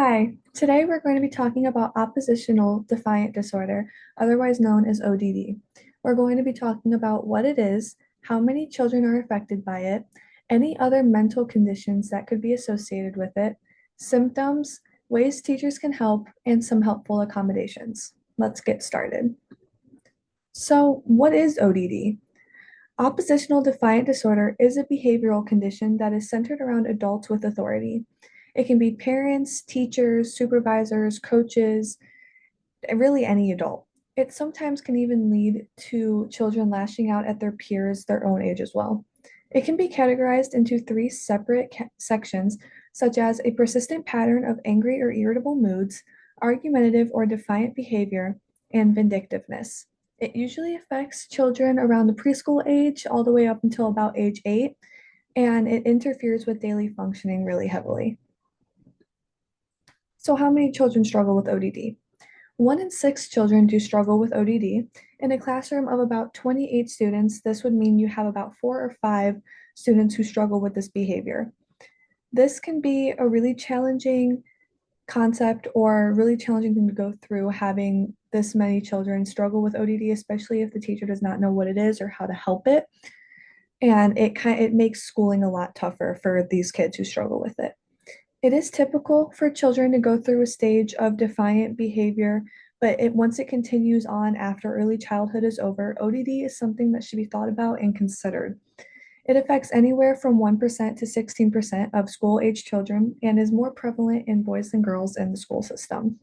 Hi, today we're going to be talking about oppositional defiant disorder, otherwise known as ODD. We're going to be talking about what it is, how many children are affected by it, any other mental conditions that could be associated with it, symptoms, ways teachers can help, and some helpful accommodations. Let's get started. So, what is ODD? Oppositional defiant disorder is a behavioral condition that is centered around adults with authority. It can be parents, teachers, supervisors, coaches, really any adult. It sometimes can even lead to children lashing out at their peers their own age as well. It can be categorized into three separate sections, such as a persistent pattern of angry or irritable moods, argumentative or defiant behavior, and vindictiveness. It usually affects children around the preschool age all the way up until about age 8, and it interferes with daily functioning really heavily. So, how many children struggle with ODD? 1 in 6 children do struggle with ODD. In a classroom of about 28 students, this would mean you have about 4 or 5 students who struggle with this behavior. This can be a really challenging concept or really challenging thing to go through having this many children struggle with ODD, especially if the teacher does not know what it is or how to help it. And it makes schooling a lot tougher for these kids who struggle with it. It is typical for children to go through a stage of defiant behavior, but once it continues on after early childhood is over, ODD is something that should be thought about and considered. It affects anywhere from 1% to 16% of school-age children and is more prevalent in boys than girls in the school system.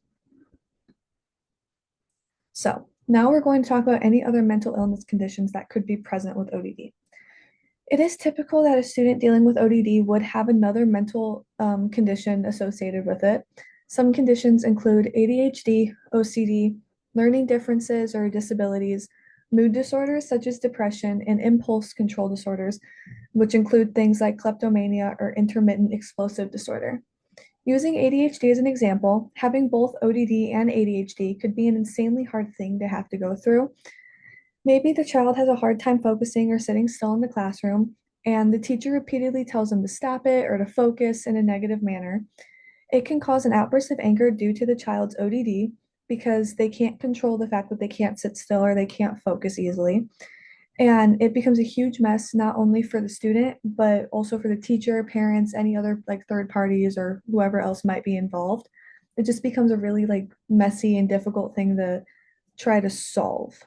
So, now we're going to talk about any other mental illness conditions that could be present with ODD. It is typical that a student dealing with ODD would have another mental condition associated with it. Some conditions include ADHD, OCD, learning differences or disabilities, mood disorders such as depression, and impulse control disorders, which include things like kleptomania or intermittent explosive disorder. Using ADHD as an example, having both ODD and ADHD could be an insanely hard thing to have to go through. Maybe the child has a hard time focusing or sitting still in the classroom, and the teacher repeatedly tells them to stop it or to focus in a negative manner. It can cause an outburst of anger due to the child's ODD because they can't control the fact that they can't sit still or they can't focus easily. And it becomes a huge mess, not only for the student, but also for the teacher, parents, any other like third parties or whoever else might be involved. It just becomes a really like messy and difficult thing to try to solve.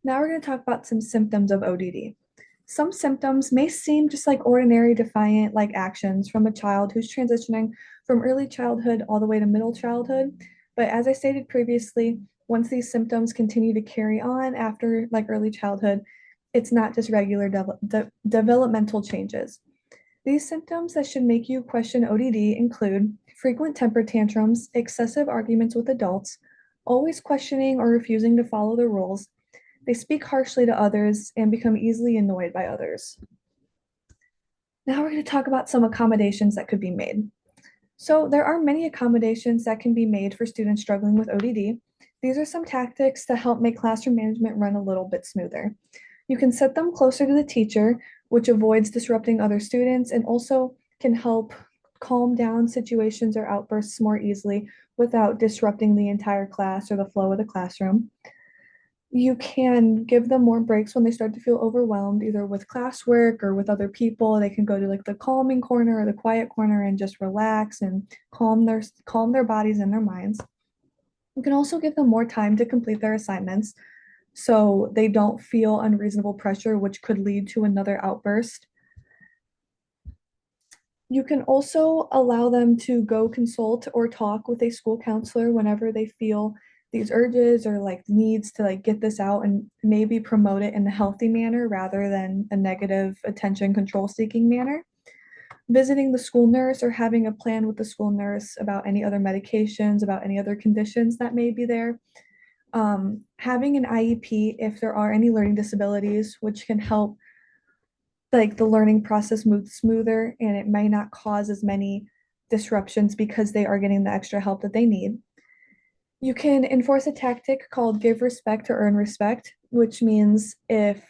Now we're going to talk about some symptoms of ODD. Some symptoms may seem just like ordinary defiant like actions from a child who's transitioning from early childhood all the way to middle childhood. But as I stated previously, once these symptoms continue to carry on after like early childhood, it's not just regular developmental changes. These symptoms that should make you question ODD include frequent temper tantrums, excessive arguments with adults, always questioning or refusing to follow the rules. They speak harshly to others and become easily annoyed by others. Now we're going to talk about some accommodations that could be made. So there are many accommodations that can be made for students struggling with ODD. These are some tactics to help make classroom management run a little bit smoother. You can set them closer to the teacher, which avoids disrupting other students and also can help calm down situations or outbursts more easily without disrupting the entire class or the flow of the classroom. You can give them more breaks when they start to feel overwhelmed, either with classwork or with other people. They can go to like the calming corner or the quiet corner and just relax and calm their bodies and their minds. You can also give them more time to complete their assignments so they don't feel unreasonable pressure, which could lead to another outburst. You can also allow them to go consult or talk with a school counselor whenever they feel these urges or like needs to like get this out and maybe promote it in a healthy manner rather than a negative attention control seeking manner. Visiting the school nurse or having a plan with the school nurse about any other medications, about any other conditions that may be there. Having an IEP if there are any learning disabilities, which can help like the learning process moves smoother and it may not cause as many disruptions because they are getting the extra help that they need. You can enforce a tactic called give respect to earn respect, which means if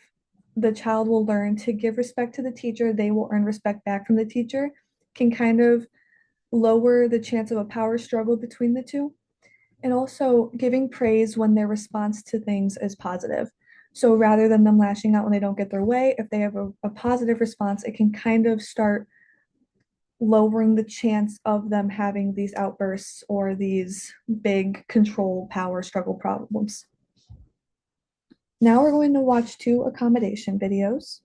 the child will learn to give respect to the teacher, they will earn respect back from the teacher. Can kind of lower the chance of a power struggle between the two, and also giving praise when their response to things is positive. So rather than them lashing out when they don't get their way, if they have a positive response, it can kind of start lowering the chance of them having these outbursts or these big control power struggle problems. Now we're going to watch two accommodation videos.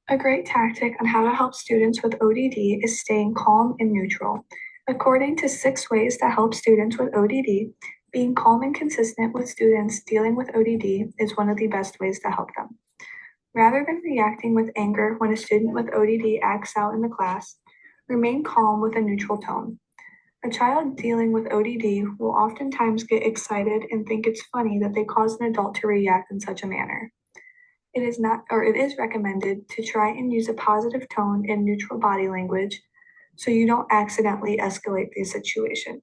A great tactic on how to help students with ODD is staying calm and neutral. According to 6 ways to help students with ODD, being calm and consistent with students dealing with ODD is one of the best ways to help them. Rather than reacting with anger when a student with ODD acts out in the class, remain calm with a neutral tone. A child dealing with ODD will oftentimes get excited and think it's funny that they caused an adult to react in such a manner. It is recommended to try and use a positive tone and neutral body language so you don't accidentally escalate the situation.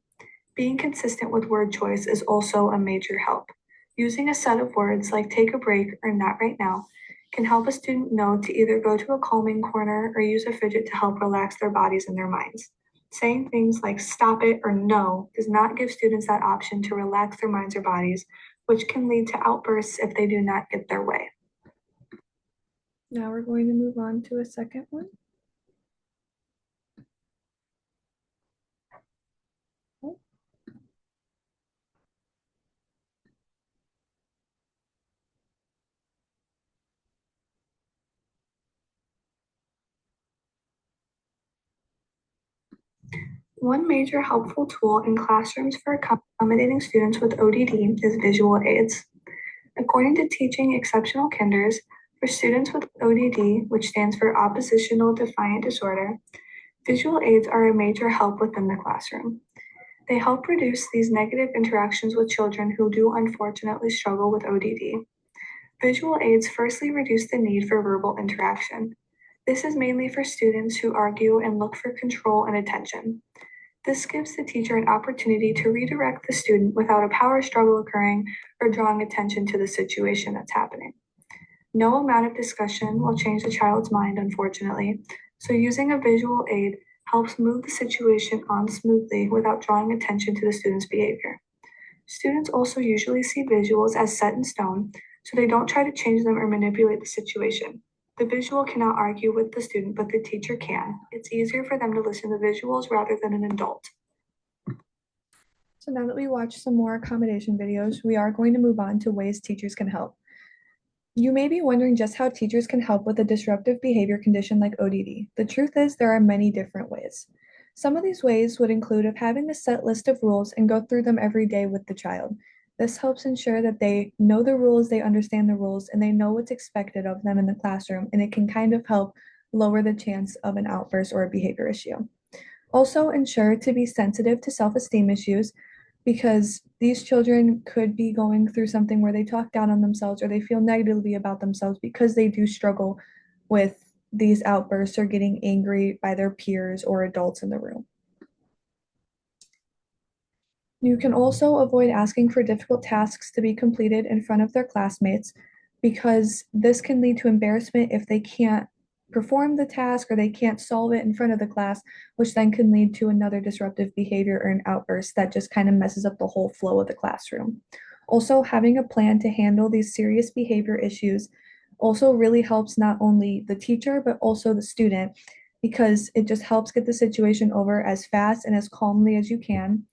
Being consistent with word choice is also a major help. Using a set of words like take a break or not right now can help a student know to either go to a calming corner or use a fidget to help relax their bodies and their minds. Saying things like stop it or no does not give students that option to relax their minds or bodies, which can lead to outbursts if they do not get their way. Now we're going to move on to a second one. One major helpful tool in classrooms for accommodating students with ODD is visual aids. According to Teaching Exceptional Kinders, for students with ODD, which stands for oppositional defiant disorder, visual aids are a major help within the classroom. They help reduce these negative interactions with children who do unfortunately struggle with ODD. Visual aids firstly reduce the need for verbal interaction. This is mainly for students who argue and look for control and attention. This gives the teacher an opportunity to redirect the student without a power struggle occurring or drawing attention to the situation that's happening. No amount of discussion will change the child's mind, unfortunately, so using a visual aid helps move the situation on smoothly without drawing attention to the student's behavior. Students also usually see visuals as set in stone, so they don't try to change them or manipulate the situation. The visual cannot argue with the student, but the teacher can. It's easier for them to listen to visuals rather than an adult. So now that we watched some more accommodation videos, we are going to move on to ways teachers can help. You may be wondering just how teachers can help with a disruptive behavior condition like ODD. The truth is there are many different ways. Some of these ways would include of having a set list of rules and go through them every day with the child. This helps ensure that they know the rules, they understand the rules, and they know what's expected of them in the classroom, and it can kind of help lower the chance of an outburst or a behavior issue. Also, ensure to be sensitive to self-esteem issues because these children could be going through something where they talk down on themselves or they feel negatively about themselves because they do struggle with these outbursts or getting angry by their peers or adults in the room. You can also avoid asking for difficult tasks to be completed in front of their classmates because this can lead to embarrassment if they can't perform the task or they can't solve it in front of the class, which then can lead to another disruptive behavior or an outburst that just kind of messes up the whole flow of the classroom. Also, having a plan to handle these serious behavior issues also really helps not only the teacher, but also the student because it just helps get the situation over as fast and as calmly as you can,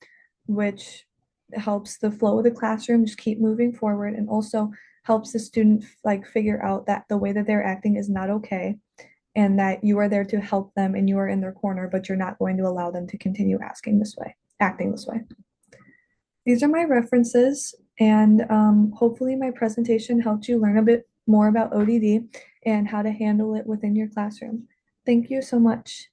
which helps the flow of the classroom just keep moving forward and also helps the student like figure out that the way that they're acting is not okay and that you are there to help them and you are in their corner, but you're not going to allow them to continue acting this way. These are my references, and hopefully my presentation helped you learn a bit more about ODD and how to handle it within your classroom. Thank you so much.